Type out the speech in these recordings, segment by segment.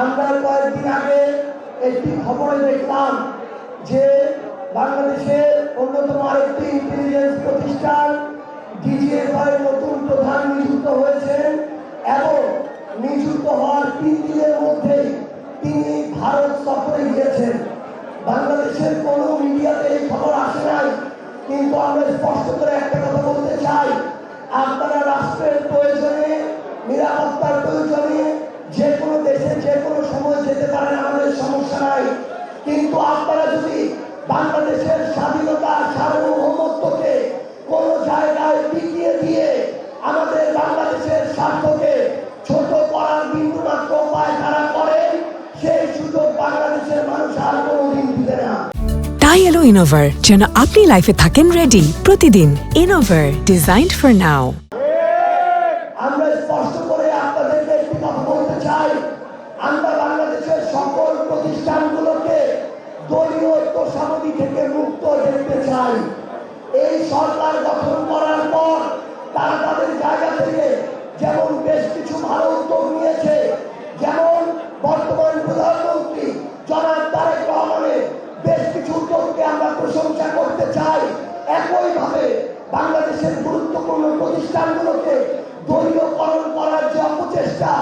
আমরা কয়েকদিন আগে একটি খবরে দেখলাম যে বাংলাদেশের অন্যতম আরেকটি ইন্টেলিজেন্স প্রতিষ্ঠান ডিজিএফআই নতুন প্রধান নিযুক্ত হয়েছেন এবং নিযুক্ত হওয়ার 3 দিনের মধ্যেই তিনি ভারত সফরে গিয়েছেন। বাংলাদেশের কোনো মিডিয়াতে এই খবর আসে নাই, কিন্তু আমরা স্পষ্ট করে একটা কথা বলতে চাই, আপনারা রাষ্ট্রের প্রয়োজনে, নিরাপত্তার প্রয়োজনে যে কোনো দেশে যে কোনো সময় যেতে পারেন, আমাদের সমস্যা নাই। কিন্তু আপনারা যদি বাংলাদেশের স্বাধীনতা, সার্বভৌমত্বকে কোনো জায়গায় টিকিয়ে দিয়ে আমাদের বাংলাদেশের স্বার্থকে ছোট করার বিন্দুমাত্র উপায় তারা করেন, সেই সুযোগ বাংলাদেশের মানুষ আর কোনোদিন দিবে না। তাই এলো ইনোভার, যেন আপনি লাইফে থাকেন রেডি প্রতিদিন। Innova, designed for now. আমরা স্পষ্ট করে আপনাদেরকে একটি কথা বলতে চাই, আমরা বাংলাদেশের সকল প্রতিষ্ঠানগুলোকে দলীয় তোষামোদী থেকে মুক্ত দেখতে চাই। এই সরকার গঠন করার পর তারা তাদের জায়গা থেকে যেমন বেশ কিছু ভালো উদ্যোগ নিয়েছে, যেমন বর্তমান প্রধানমন্ত্রী জনাব তারেক রহমানের বেশ কিছু উদ্যোগকে আমরা প্রশংসা করতে চাই, একইভাবে বাংলাদেশের গুরুত্বপূর্ণ প্রতিষ্ঠানগুলোকে দলীয়করণ করার যে অপচেষ্টা,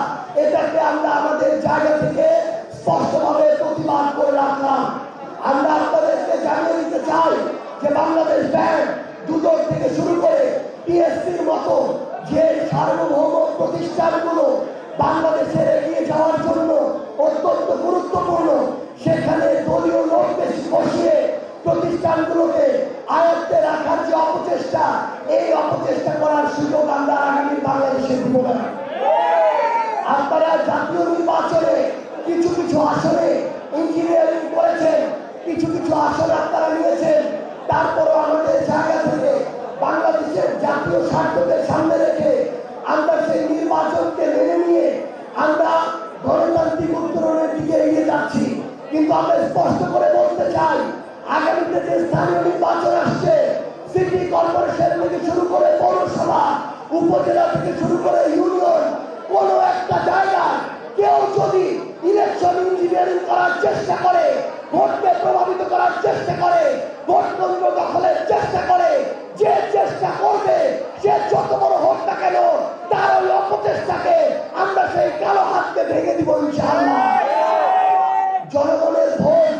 এটাকে আমরা আমাদের জায়গা থেকে স্পষ্টভাবে প্রতিবাদ করে রাখলাম। আমরা আপনাদেরকে জানিয়ে দিতে চাই যে বাংলাদেশ ব্যাংক, দুদক থেকে শুরু করে টিএসসির মতো যে সার্বভৌম প্রতিষ্ঠানগুলো বাংলাদেশের এগিয়ে যাওয়ার জন্য অত্যন্ত গুরুত্বপূর্ণ, সেখানে দলীয় লোক বেশি বসিয়ে প্রতিষ্ঠানগুলোকে আয়ত্তে রাখার যে অপচেষ্টা, এই অপচেষ্টা করার সুযোগ আমরা আগামী বাংলাদেশে দিব না। আপনারা জাতীয় নির্বাচনে কিছু কিছু আসনে ইঞ্জিনিয়ারিং করেছেন, কিছু কিছু আসন আপনারা নিয়েছেন, তারপরও আমাদের জায়গা থেকে বাংলাদেশের জাতীয় স্বার্থকে সামনে রেখে আমরা সেই নির্বাচনকে মেনে নিয়ে আমরা গণতান্ত্রিক উত্তরণের দিকে এগিয়ে যাচ্ছি। কিন্তু আমরা স্পষ্ট করে বলতে চাই, আগামীতে যে স্থানীয় নির্বাচন আসছে, সিটি কর্পোরেশন থেকে শুরু করে পৌরসভা, উপজেলা থেকে শুরু করে ইউনিয়ন, কোন একটা জায়গায় কেউ যদি ইলেকশন ইঞ্জিনিয়ারিং করার চেষ্টা করে, ভোটকে প্রভাবিত করার চেষ্টা করে, ভোট কেন্দ্র দখলের চেষ্টা করে, যে চেষ্টা করবে সে যত বড় হোক না কেন, তার ওই অপচেষ্টাকে আমরা সেই কালো হাতকে ভেঙে দিব ইনশাআল্লাহ। জনগণের ভোট,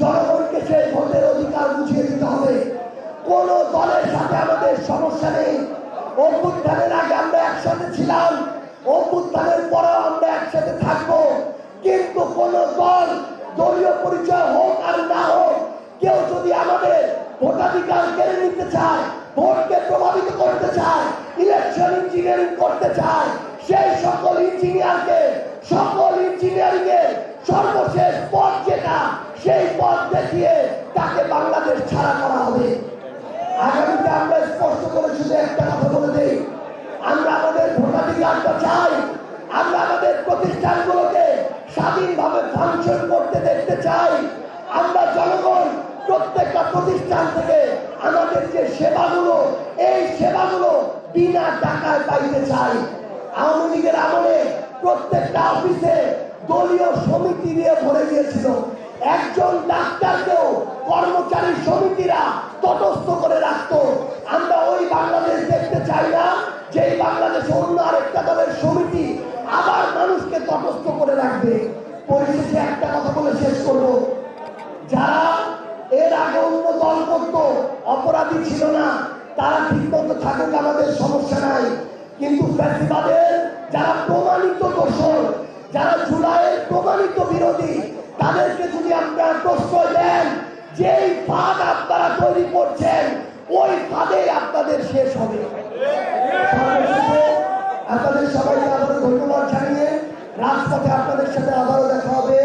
জনগণকে সেই ভোটের অধিকার বুঝিয়ে দিতে হবে। কোন দলের সাথে আমাদের সমস্যা নেই। অভ্যুত্থানের আগে আমরা একসাথে ছিলাম, অভ্যুত্থানের পরেও আমরা একসাথে থাকবো। কিন্তু কোন দল, দলীয় পরিচয় হোক আর না হোক, কেউ যদি আমাদের ভোটাধিকার কেড়ে নিতে চায়, ভোটকে প্রভাবিত করতে চায়, ইলেকশন ইঞ্জিনিয়ারিং করতে চায়, সেই সকল ইঞ্জিনিয়ারকে, সকল ইঞ্জিনিয়ারিং এর সর্বশেষ পথ যেটা, সেই পথ দেখিয়ে তাকে বাংলাদেশ ছাড়া করা হবে। আগামীতে আমরা স্পষ্ট করে শুধু একটা কথা বলে দেই, আমরা আমাদের ভোটাধিকারটা চাই, আমরা আমাদের প্রতিষ্ঠানগুলোকে স্বাধীনভাবে ফাংশন করতে দেখতে চাই। আমরা জনগণ প্রত্যেকটা প্রতিষ্ঠান থেকে আমাদের যে সেবাগুলো, এই সেবাগুলো বিনা টাকায় পাইতে চাই। আওয়ামী লীগের আমলে প্রত্যেকটা অফিসে দলীয় সমিতি নিয়ে ভরে গিয়েছিল। একজন ডাক্তারকেও কর্মচারী সমিতিরা তটস্থ করে রাখতো। আমরা ওই বাংলাদেশ দেখতে চাই না, যে বাংলাদেশে অন্য আরেকটা দলের সমিতি আবার মানুষকে তটস্থ করে রাখবে। পরিশেষে একটা কথা বলে শেষ করব, যারা এর আগে অন্য দল করত, অপরাধী ছিল না, তারা ঠিক মতো থাকুক, আমাদের সমস্যা নাই। কিন্তু ফ্যাসিবাদের যারা প্রমাণিত দোষর, যারা জুলাইয়ের প্রমাণিত বিরোধী, তাদেরকে যদি আপনারা প্রশ্রয় দেন, যেই ফাঁদ আপনারা তৈরি করছেন, ওই ফাঁদে আপনাদের শেষ হবে। আপনাদের সবাইকে আবারও ধন্যবাদ জানিয়ে রাজপথে আপনাদের সাথে আবারও দেখা হবে।